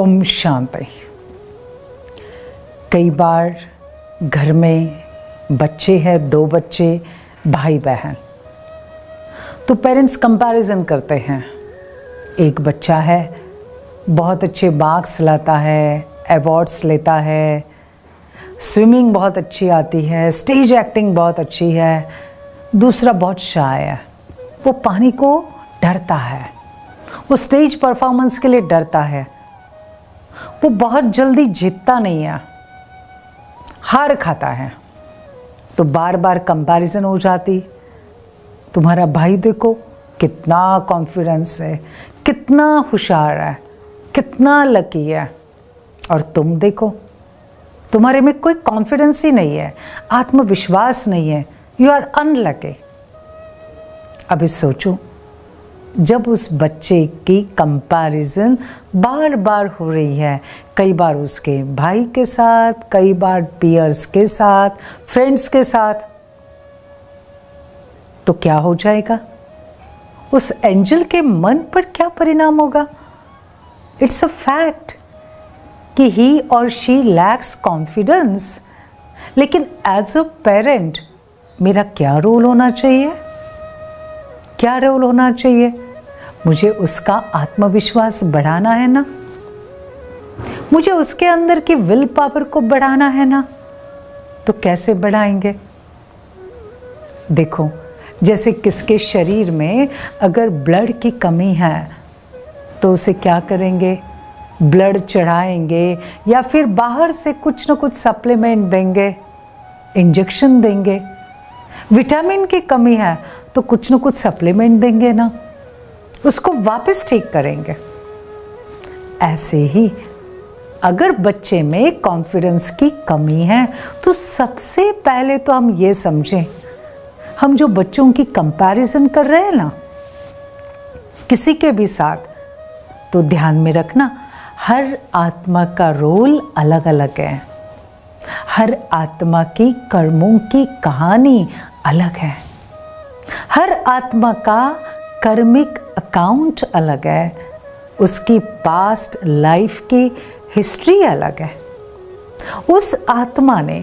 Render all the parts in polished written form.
ओम शांति। कई बार घर में बच्चे हैं, 2 बच्चे, भाई बहन, तो पेरेंट्स कंपैरिजन करते हैं। एक बच्चा है, बहुत अच्छे मार्क्स लाता है, अवार्ड्स लेता है, स्विमिंग बहुत अच्छी आती है, स्टेज एक्टिंग बहुत अच्छी है। दूसरा बहुत शाय है, वो पानी को डरता है, वो स्टेज परफॉर्मेंस के लिए डरता है, वो बहुत जल्दी जीतता नहीं है, हार खाता है। तो बार बार कंपैरिजन हो जाती। तुम्हारा भाई देखो कितना कॉन्फिडेंस है, कितना होशियार है, कितना लकी है, और तुम देखो तुम्हारे में कोई कॉन्फिडेंस ही नहीं है, आत्मविश्वास नहीं है, यू आर अनलकी। अभी सोचो, जब उस बच्चे की कंपैरिजन बार बार हो रही है, कई बार उसके भाई के साथ, कई बार पीयर्स के साथ, फ्रेंड्स के साथ, तो क्या हो जाएगा? उस एंजल के मन पर क्या परिणाम होगा? इट्स अ फैक्ट कि ही और शी लैक्स कॉन्फिडेंस। लेकिन एज अ पेरेंट मेरा क्या रोल होना चाहिए? क्या रोल होना चाहिए? मुझे उसका आत्मविश्वास बढ़ाना है ना, मुझे उसके अंदर की विल पावर को बढ़ाना है ना। तो कैसे बढ़ाएंगे? देखो, जैसे किसके शरीर में अगर ब्लड की कमी है तो उसे क्या करेंगे? ब्लड चढ़ाएंगे या फिर बाहर से कुछ ना कुछ सप्लीमेंट देंगे, इंजेक्शन देंगे। विटामिन की कमी है तो कुछ ना कुछ सप्लीमेंट देंगे ना, उसको वापस ठीक करेंगे। ऐसे ही अगर बच्चे में कॉन्फिडेंस की कमी है तो सबसे पहले तो हम ये समझें, हम जो बच्चों की कंपैरिजन कर रहे हैं ना किसी के भी साथ, तो ध्यान में रखना, हर आत्मा का रोल अलग अलग है, हर आत्मा की कर्मों की कहानी अलग है, हर आत्मा का कर्मिक अकाउंट अलग है, उसकी पास्ट लाइफ की हिस्ट्री अलग है। उस आत्मा ने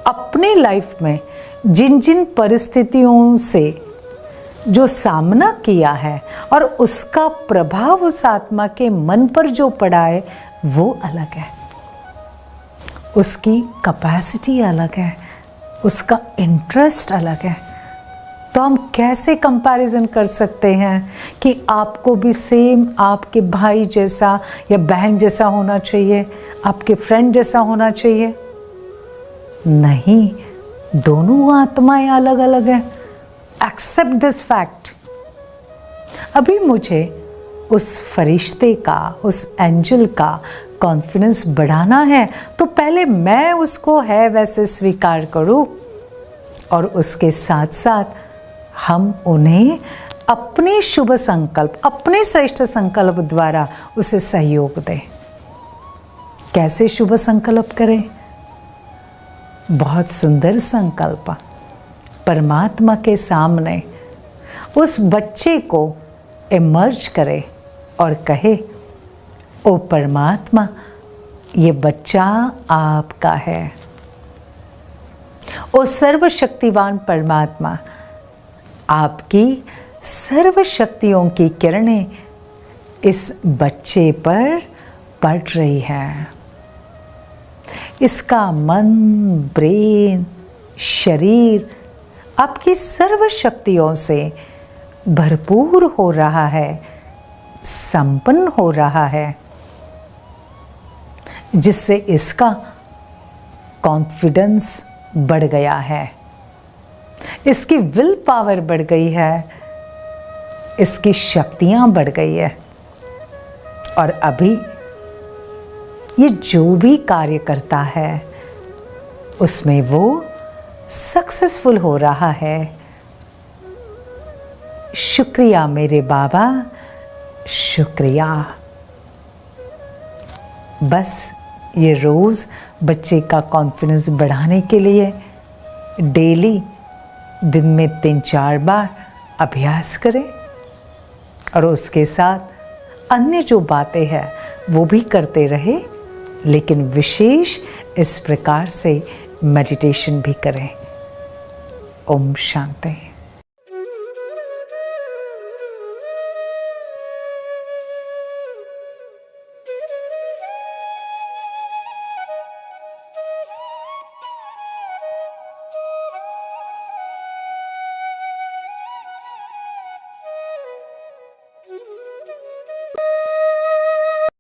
अपनी लाइफ में जिन जिन परिस्थितियों से जो सामना किया है और उसका प्रभाव उस आत्मा के मन पर जो पड़ा है वो अलग है, उसकी कैपेसिटी अलग है, उसका इंटरेस्ट अलग है। तो हम कैसे कंपैरिजन कर सकते हैं कि आपको भी सेम आपके भाई जैसा या बहन जैसा होना चाहिए, आपके फ्रेंड जैसा होना चाहिए? नहीं, दोनों आत्माएं अलग अलग हैं। Except this fact. अभी मुझे उस फरिश्ते का, उस एंजल का कॉन्फिडेंस बढ़ाना है तो पहले मैं उसको है वैसे स्वीकार करूं, और उसके साथ साथ हम उन्हें अपने शुभ संकल्प, अपने श्रेष्ठ संकल्प द्वारा उसे सहयोग दें। कैसे शुभ संकल्प करें? बहुत सुंदर संकल्प, परमात्मा के सामने उस बच्चे को इमर्ज करे और कहे, ओ परमात्मा, ये बच्चा आपका है। ओ सर्वशक्तिवान परमात्मा, आपकी सर्व शक्तियों की किरणें इस बच्चे पर पड़ रही है। इसका मन, ब्रेन, शरीर आपकी सर्व शक्तियों से भरपूर हो रहा है, संपन्न हो रहा है, जिससे इसका कॉन्फिडेंस बढ़ गया है, इसकी विल पावर बढ़ गई है, इसकी शक्तियां बढ़ गई है, और अभी ये जो भी कार्य करता है उसमें वो सक्सेसफुल हो रहा है। शुक्रिया मेरे बाबा, शुक्रिया। बस ये रोज़ बच्चे का कॉन्फिडेंस बढ़ाने के लिए डेली दिन में 3-4 बार अभ्यास करें, और उसके साथ अन्य जो बातें हैं वो भी करते रहे, लेकिन विशेष इस प्रकार से मेडिटेशन भी करें। ओम शांति।